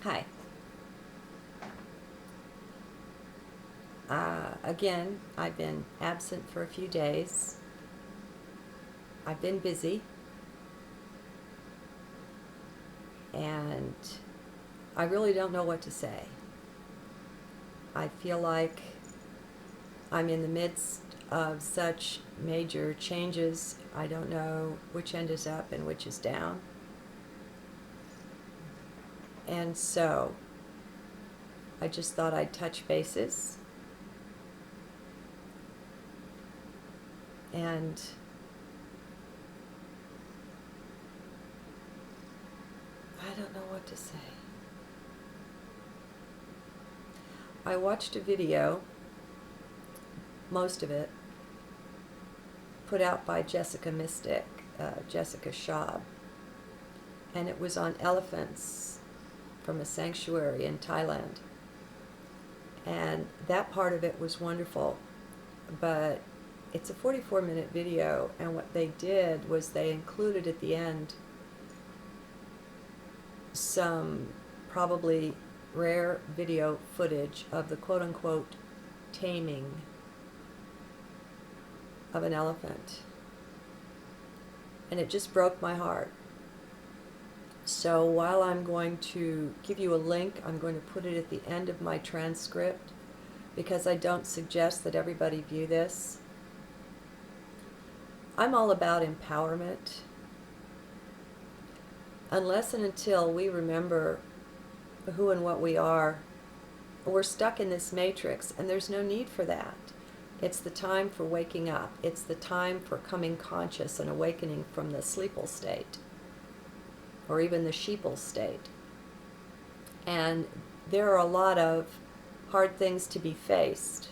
Hi. Again, I've been absent for a few days. I've been busy, and I really don't know what to say. I feel like I'm in the midst of such major changes. I don't know which end is up and which is down. And so I just thought I'd touch bases and I don't know what to say. I watched a video, most of it, put out by Jessica Mystic, Jessica Schaub, and it was on elephants from a sanctuary in Thailand. And that part of it was wonderful, but it's a 44-minute video, and what they did was they included at the end some probably rare video footage of the quote-unquote taming of an elephant. And it just broke my heart. So while I'm going to give you a link, I'm going to put it at the end of my transcript because I don't suggest that everybody view this. I'm all about empowerment. Unless and until we remember who and what we are, we're stuck in this matrix, and there's no need for that. It's the time for waking up. It's the time for coming conscious and awakening from the sleeple state, or even the sheeple state. And there are a lot of hard things to be faced.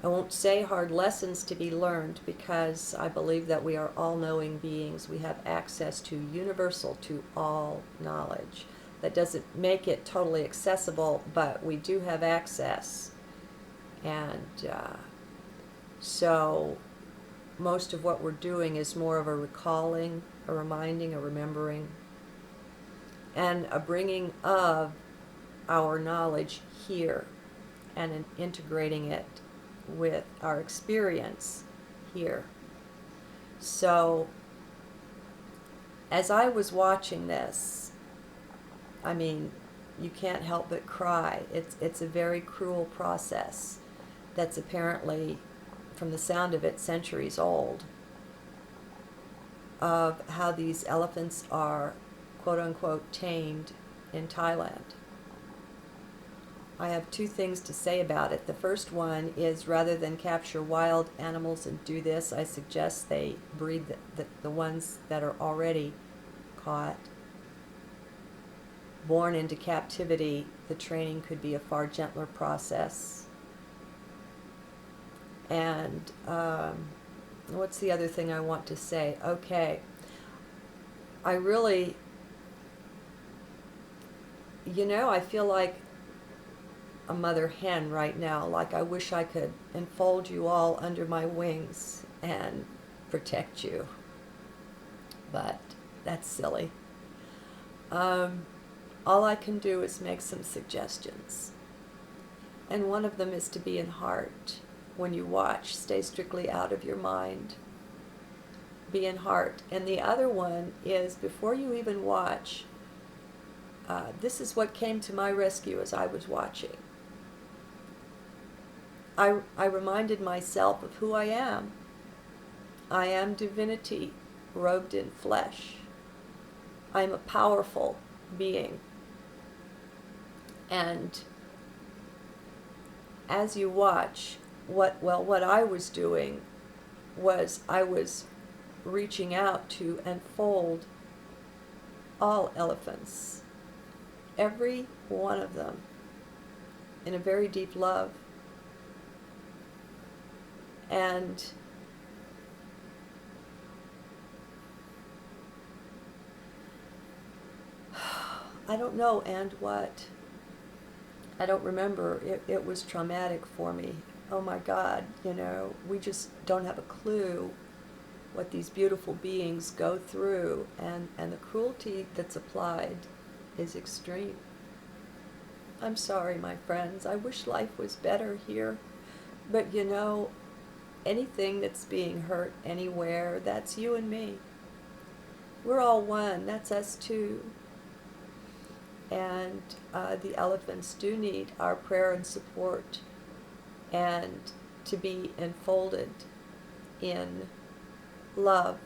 I won't say hard lessons to be learned because I believe that we are all-knowing beings. We have access to universal, to all knowledge. That doesn't make it totally accessible, but we do have access. And so most of what we're doing is more of a recalling, a reminding, a remembering, and a bringing of our knowledge here and integrating it with our experience here. So as I was watching this, I mean, you can't help but cry. It's a very cruel process that's apparently, from the sound of it, centuries old, of how these elephants are quote-unquote tamed in Thailand. I have two things to say about it. The first one is, rather than capture wild animals and do this, I suggest they breed the ones that are already caught. Born into captivity, the training could be a far gentler process. And what's the other thing I want to say? Okay, I really, I feel like a mother hen right now. Like, I wish I could enfold you all under my wings and protect you, but that's silly. All I can do is make some suggestions, and one of them is to be in heart. When you watch, stay strictly out of your mind. Be in heart. And the other one is, before you even watch, this is what came to my rescue as I was watching. I reminded myself of who I am. I am divinity robed in flesh. I am a powerful being. And as you watch, what I was doing was I was reaching out to enfold all elephants, every one of them, in a very deep love. And I don't know, and what? I don't remember. It was traumatic for me. Oh my God, we just don't have a clue what these beautiful beings go through, and the cruelty that's applied is extreme. I'm sorry, my friends. I wish life was better here. But you know, anything that's being hurt anywhere, that's you and me. We're all one. That's us too. And the elephants do need our prayer and support, and to be enfolded in love.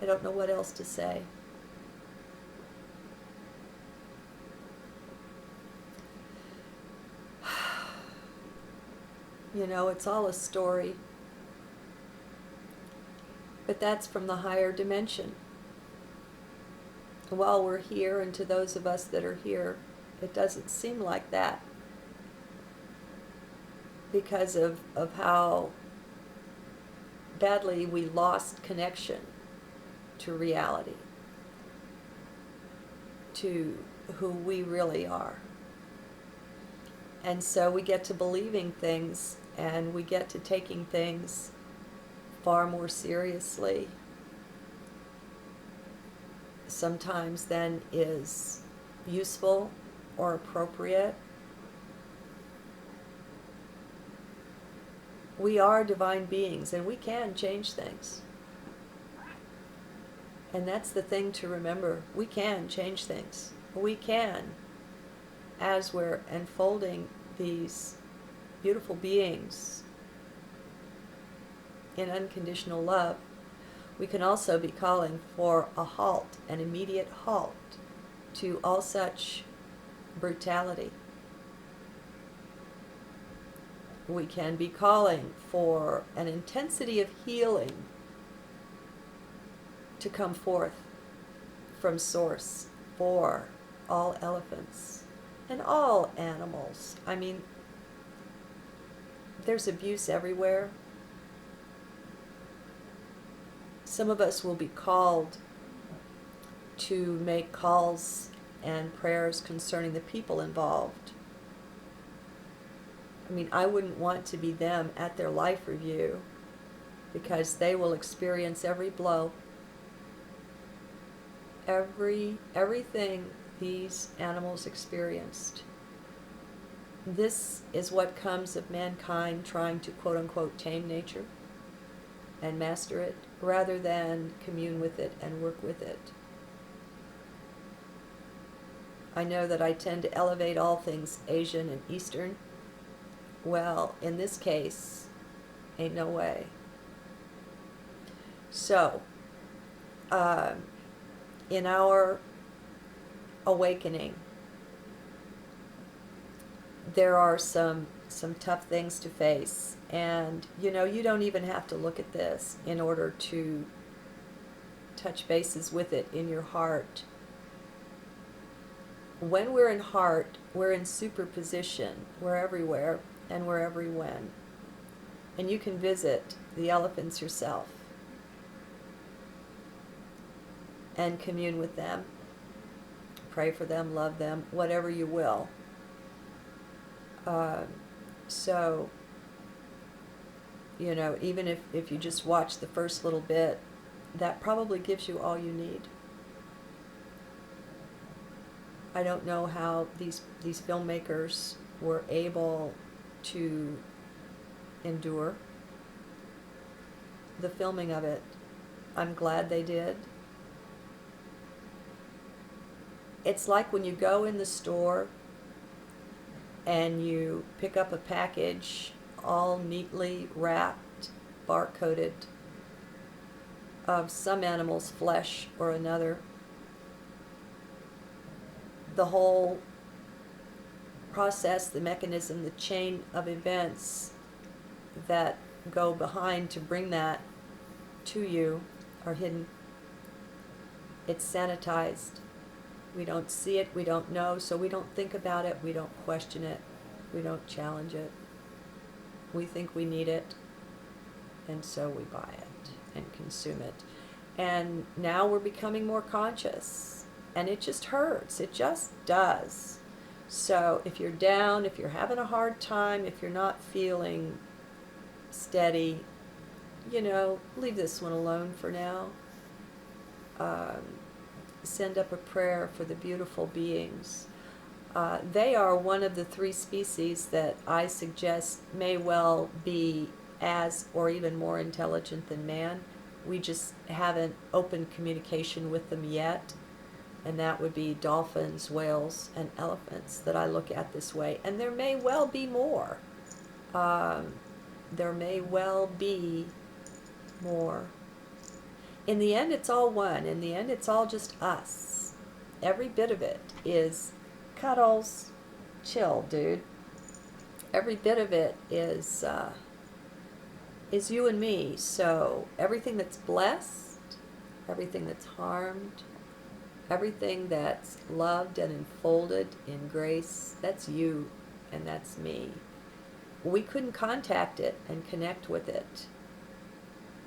I don't know what else to say. You know, it's all a story. But that's from the higher dimension. While we're here, and to those of us that are here, it doesn't seem like that, because of how badly we lost connection to reality, to who we really are. And so we get to believing things, and we get to taking things far more seriously sometimes than is useful or appropriate. We are divine beings, and we can change things. And that's the thing to remember. We can change things. We can, as we're enfolding these beautiful beings in unconditional love, we can also be calling for a halt, an immediate halt to all such brutality. We can be calling for an intensity of healing to come forth from Source for all elephants and all animals. I mean, there's abuse everywhere. Some of us will be called to make calls and prayers concerning the people involved. I mean, I wouldn't want to be them at their life review, because they will experience every blow, everything these animals experienced. This is what comes of mankind trying to quote-unquote tame nature and master it, rather than commune with it and work with it. I know that I tend to elevate all things Asian and Eastern. Well, in this case, ain't no way. So, in our awakening, there are some tough things to face. And, you know, you don't even have to look at this in order to touch bases with it in your heart. When we're in heart, we're in superposition. We're everywhere, and we're every when. And you can visit the elephants yourself and commune with them, pray for them, love them, whatever you will. So, you know, even if you just watch the first little bit, that probably gives you all you need. I don't know how these filmmakers were able to endure the filming of it. I'm glad they did. It's like when you go in the store and you pick up a package all neatly wrapped, barcoded, of some animal's flesh or another. The whole process, the mechanism, the chain of events that go behind to bring that to you are hidden. It's sanitized. We don't see it, we don't know, so we don't think about it, we don't question it, we don't challenge it. We think we need it, and so we buy it and consume it. And now we're becoming more conscious, and it just hurts. It just does. So if you're down, if you're having a hard time, if you're not feeling steady, you know, leave this one alone for now. send up a prayer for the beautiful beings. They are one of the three species that I suggest may well be as or even more intelligent than man. We just haven't opened communication with them yet, and that would be dolphins, whales, and elephants that I look at this way. And there may well be more. There may well be more. In the end, it's all one. In the end, it's all just us. Every bit of it is cuddles, chill, dude. Every bit of it is you and me. So everything that's blessed, everything that's harmed, everything that's loved and enfolded in grace, that's you and that's me. We couldn't contact it and connect with it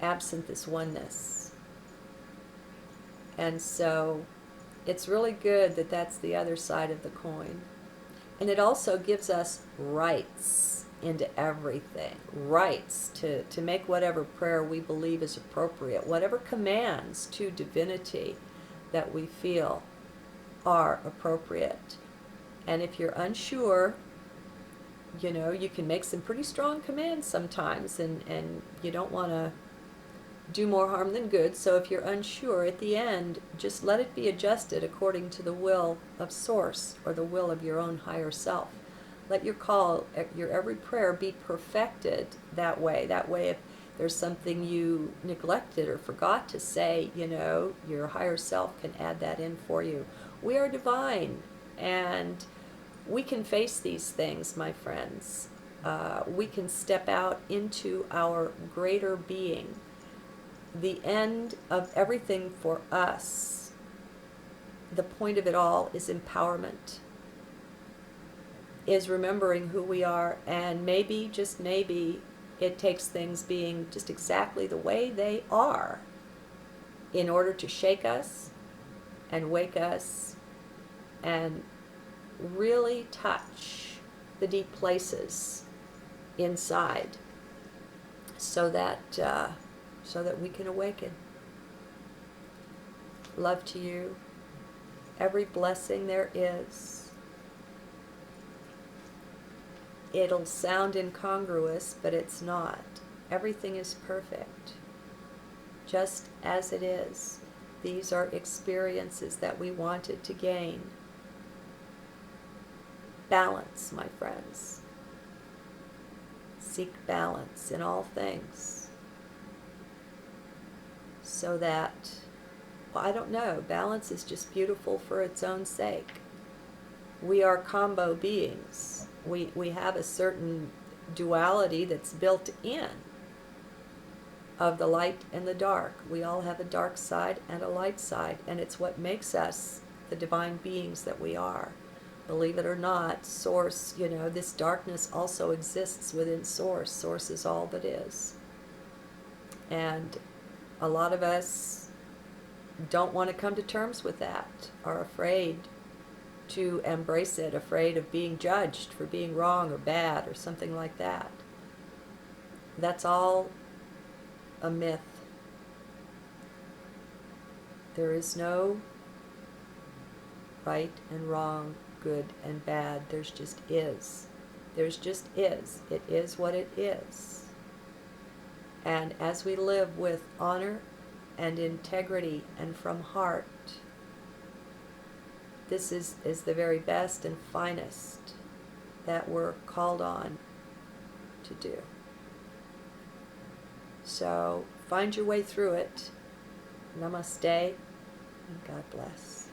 absent this oneness. And so it's really good that that's the other side of the coin. And it also gives us rights into everything. Rights to make whatever prayer we believe is appropriate, whatever commands to divinity that we feel are appropriate. And if you're unsure, you know, you can make some pretty strong commands sometimes, and you don't want to do more harm than good. So if you're unsure, at the end, just let it be adjusted according to the will of Source, or the will of your own higher self. Let your call, your every prayer be perfected that way. That way, if there's something you neglected or forgot to say, you know, your higher self can add that in for you. We are divine, and we can face these things, my friends. We can step out into our greater being. The end of everything for us, the point of it all, is empowerment, is remembering who we are, and maybe, just maybe, it takes things being just exactly the way they are in order to shake us and wake us and really touch the deep places inside, so that we can awaken. Love to you. Every blessing there is. It'll sound incongruous, but it's not. Everything is perfect, just as it is. These are experiences that we wanted to gain. Balance, my friends. Seek balance in all things, so that, well, I don't know, balance is just beautiful for its own sake. We are combo beings. We have a certain duality that's built in of the light and the dark. We all have a dark side and a light side, and it's what makes us the divine beings that we are. Believe it or not, Source, you know, this darkness also exists within Source. Source is all that is. And a lot of us don't want to come to terms with that, are afraid to embrace it, afraid of being judged for being wrong or bad or something like that. That's all a myth. There is no right and wrong, good and bad. There's just is. There's just is. It is what it is. And as we live with honor and integrity and from heart, this is the very best and finest that we're called on to do. So find your way through it. Namaste, and God bless.